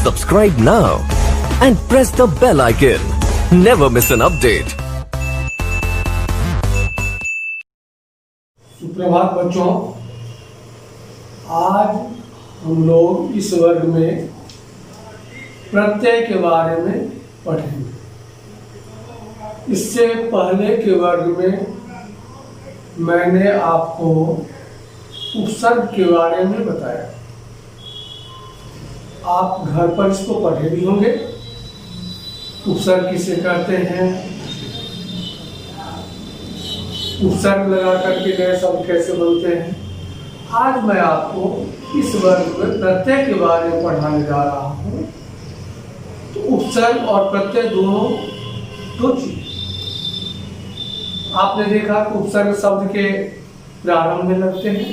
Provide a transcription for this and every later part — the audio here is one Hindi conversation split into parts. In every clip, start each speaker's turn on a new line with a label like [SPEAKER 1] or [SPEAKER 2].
[SPEAKER 1] Subscribe now and press the bell icon. Never miss an update.
[SPEAKER 2] सुप्रभात बच्चों, आज हम लोग इस वर्ग में प्रत्यय के बारे में पढ़ेंगे। इससे पहले के वर्ग में मैंने आपको उपसर्ग के बारे में बताया। आप घर पर इसको पढ़े भी होंगे। उपसर्ग किसे कहते हैं, उपसर्ग लगा करके नए शब्द कैसे बनते हैं। आज मैं आपको इस वर्ग में प्रत्यय के बारे में पढ़ाने जा रहा हूँ। तो उपसर्ग और प्रत्यय दोनों दो चीज। आपने देखा कि उपसर्ग शब्द के प्रारंभ में लगते हैं,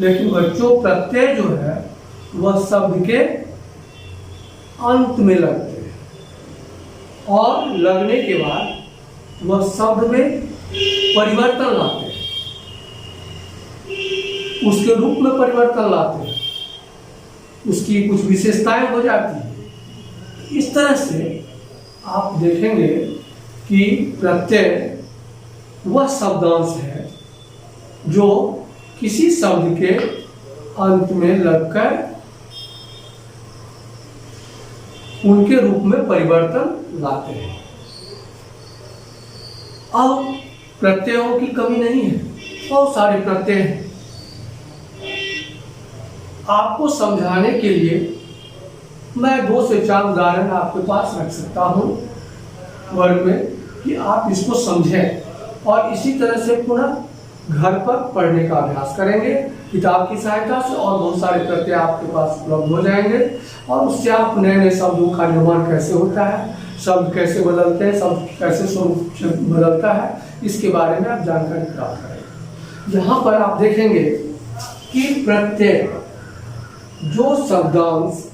[SPEAKER 2] लेकिन बच्चों प्रत्यय जो है वह शब्द के अंत में लगते हैं और लगने के बाद वह शब्द में परिवर्तन लाते हैं, उसके रूप में परिवर्तन लाते हैं, उसकी कुछ विशेषताएं हो जाती हैं। इस तरह से आप देखेंगे कि प्रत्यय वह शब्दांश है जो किसी शब्द के अंत में लगकर उनके रूप में परिवर्तन लाते हैं। अब प्रत्ययों की कमी नहीं है, बहुत सारे प्रत्यय हैं। आपको समझाने के लिए मैं 2 से 4 उदाहरण आपके पास रख सकता हूं वर्ग में, कि आप इसको समझें और इसी तरह से पुनः घर पर पढ़ने का अभ्यास करेंगे किताब की सहायता से, और बहुत सारे प्रत्यय आपके पास उपलब्ध हो जाएंगे और उससे आप नए नए शब्दों का निर्माण कैसे होता है, शब्द कैसे बदलते हैं, शब्द कैसे स्वरूप बदलता है, इसके बारे में आप जानकारी प्राप्त करेंगे। यहाँ पर आप देखेंगे कि प्रत्यय जो शब्दांश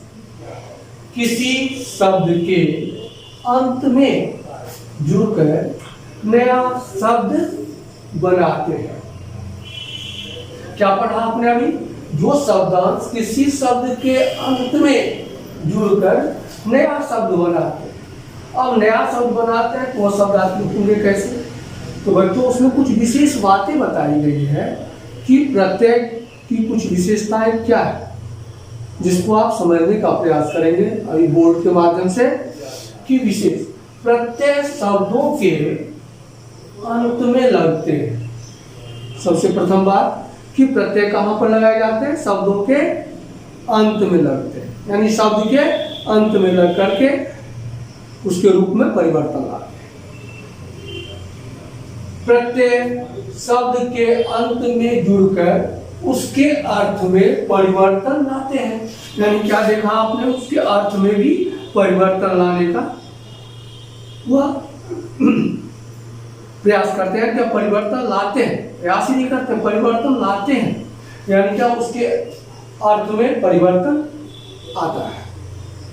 [SPEAKER 2] किसी शब्द के अंत में जुड़कर नया शब्द बनाते हैं। क्या पढ़ा आपने अभी? जो शब्दांश किसी शब्द के अंत में जुड़कर नया शब्द बनाते हैं। अब नया शब्द बनाते हैं तो वह शब्द आप लिखेंगे कैसे? तो बच्चों उसमें कुछ विशेष बातें बताई गई है कि प्रत्यय की कुछ विशेषताएं क्या है, जिसको आप समझने का प्रयास करेंगे अभी बोर्ड के माध्यम से। कि विशेष प्रत्यय शब्दों के अंत में लगते हैं। सबसे प्रथम बात कि प्रत्यय कहाँ पर लगाए जाते हैं? शब्दों के अंत में लगते हैं, यानी शब्द के अंत में लग करके उसके रूप में परिवर्तन लाते हैं। प्रत्यय शब्द के अंत में जुड़कर उसके अर्थ में परिवर्तन लाते हैं। यानी क्या देखा आपने? उसके अर्थ में भी परिवर्तन लाने का वह प्रयास करते हैं। क्या परिवर्तन लाते हैं? प्रयास ही नहीं करते, परिवर्तन लाते हैं। यानी क्या उसके अर्थ में परिवर्तन आता है।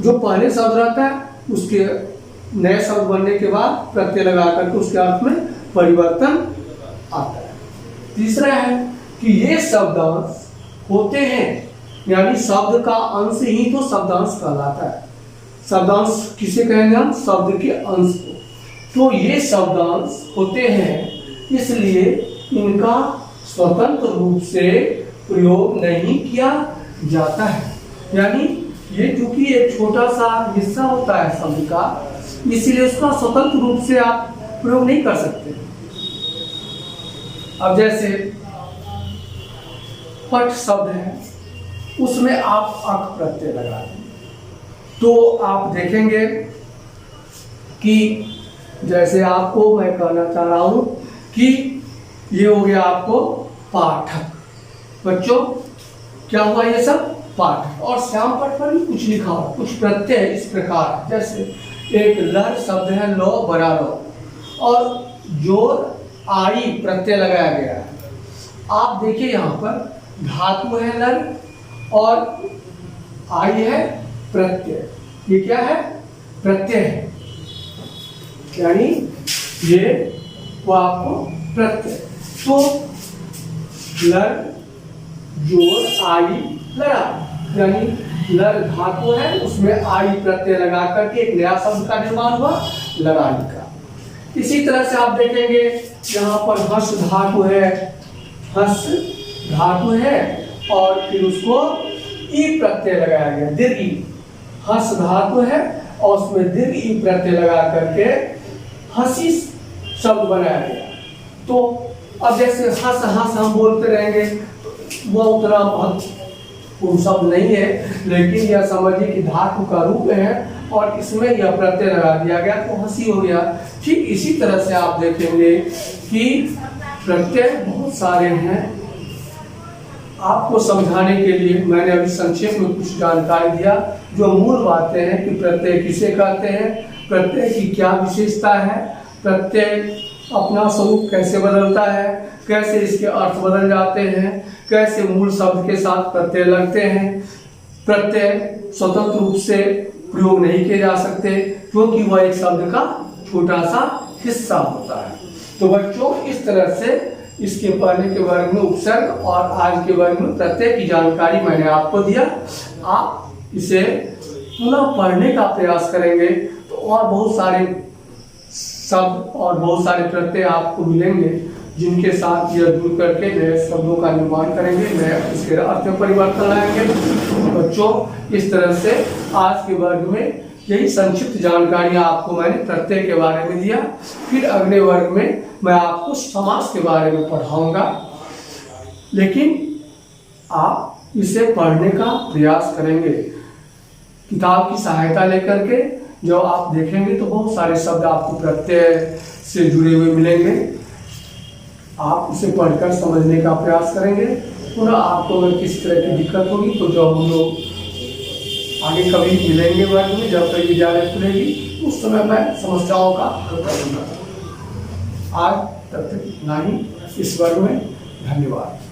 [SPEAKER 2] जो पहले शब्द रहता है उसके नए शब्द बनने के बाद प्रत्यय लगा करके उसके अर्थ में परिवर्तन आता है। तीसरा है कि ये शब्दांश होते हैं, यानी शब्द का अंश ही तो शब्दांश कहलाता है। शब्दांश किसे कहेंगे हम? शब्द के अंश को। तो ये शब्दांश होते हैं, इसलिए इनका स्वतंत्र रूप से प्रयोग नहीं किया जाता है। यानी ये चूंकि एक छोटा सा हिस्सा होता है शब्द का, इसलिए उसका स्वतंत्र रूप से आप प्रयोग नहीं कर सकते। अब जैसे पट शब्द है, उसमें आप अक प्रत्यय लगा दें तो आप देखेंगे कि जैसे आपको मैं कहना चाह रहा हूं कि ये हो गया आपको पाठक। बच्चों क्या हुआ? ये सब पाठक। और श्याम पट पर भी कुछ लिखा हो, कुछ प्रत्यय इस प्रकार, जैसे एक लर शब्द है, लो बड़ा लो, और जोर आई प्रत्यय लगाया गया है। आप देखिए यहाँ पर धातु है लर और आई है प्रत्यय। ये क्या है? प्रत्यय है, यानी ये वो आपको प्रत्यय। तो लर जोर आई लड़ा, यानी लर धातु है, उसमें आई प्रत्यय लगा करके एक नया शब्द का निर्माण हुआ, लगाने का। इसी तरह से आप देखेंगे यहाँ पर हस धातु है, हस धातु है और फिर उसको ई प्रत्यय लगाया गया, दीर्घ ई। हस धातु है और उसमें दीर्घ ई प्रत्यय लगा करके हंसी शब्द बनाया गया। तो अब जैसे हंस हंस हम बोलते रहेंगे, वह उतना महत्वपूर्ण शब्द नहीं है, लेकिन यह समझिए कि धातु का रूप है और इसमें यह प्रत्यय लगा दिया गया तो हंसी हो गया। ठीक इसी तरह से आप देखेंगे कि प्रत्यय बहुत सारे हैं। आपको समझाने के लिए मैंने अभी संक्षेप में कुछ जानकारी दिया, जो मूल बातें हैं कि प्रत्यय किसे कहते हैं, प्रत्यय की क्या विशेषता है, प्रत्यय अपना स्वरूप कैसे बदलता है, कैसे इसके अर्थ बदल जाते हैं, कैसे मूल शब्द के साथ प्रत्यय लगते हैं। प्रत्यय स्वतंत्र रूप से प्रयोग नहीं किए जा सकते क्योंकि वह एक शब्द का छोटा सा हिस्सा होता है। तो बच्चों इस तरह से इसके पहले के वर्ग में उपसर्ग और आज के वर्ग में प्रत्यय की जानकारी मैंने आपको दिया। आप इसे पुनः पढ़ने का प्रयास करेंगे तो और बहुत सारे शब्द और बहुत सारे प्रत्यय आपको मिलेंगे, जिनके साथ यह जुड़ करके नए शब्दों का निर्माण करेंगे, नए इसके अर्थ में परिवर्तन लाएंगे। बच्चों इस तरह से आज के वर्ग में यही संक्षिप्त जानकारियां आपको मैंने प्रत्यय के बारे में दिया। फिर अगले वर्ग में मैं आपको समास के बारे में पढ़ाऊंगा, लेकिन आप इसे पढ़ने का प्रयास करेंगे किताब की सहायता लेकर के। जो आप देखेंगे तो बहुत सारे शब्द आपको प्रत्यय से जुड़े हुए मिलेंगे। आप उसे पढ़कर समझने का प्रयास करेंगे। पुनः आपको अगर किसी तरह की दिक्कत होगी तो जब हम लोग आगे कभी मिलेंगे वर्ग में, जब तक विद्यालय खुलेगी उस समय मैं समस्याओं का हल करूंगा। आज तब तक इतना ही इस वर्ग में। धन्यवाद।